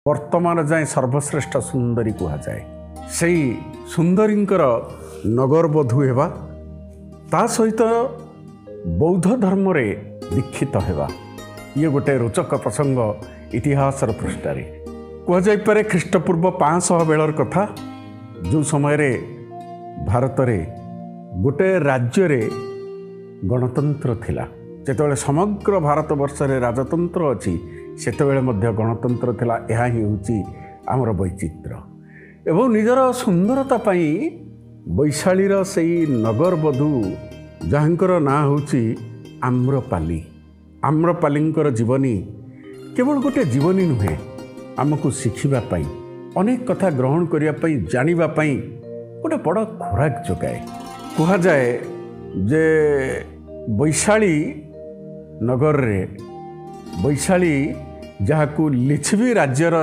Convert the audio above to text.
वर्तमान जाए सर्वश्रेष्ठ सुंदरी कहुए से सुंदरींकर नगरबधू हेबा ता सहित बौद्ध धर्म रे दीक्षित हेबा ये गोटे रोचक प्रसंग इतिहास पृष्ठारे कहुए ख्रीष्टपूर्व 500 बेलर कथा जो समय रे भारत रे गोटे राज्य रे गणतंत्र थिला जेतेबेले समग्र भारत वर्ष रे राजतंत्र अछि सेतेबेले मध्य गणतंत्र थिला। यह ही होची आमर वैचित्र एवं निजर सुंदरता पाई वैशालीर सेई नगरबधू जहाँकर ना होची आम्रपाली। आम्रपालींकर जीवनी केवल गोटे जीवनी नुहे आमको शिखिबा पाई अनेक कथा ग्रहण करिया पाई जानिबा पाई गोटे बड़ खोराक जोगाए। कहा जाए जे वैशाली नगर रे वैशाली जहाँ को लिच्छवी राज्यर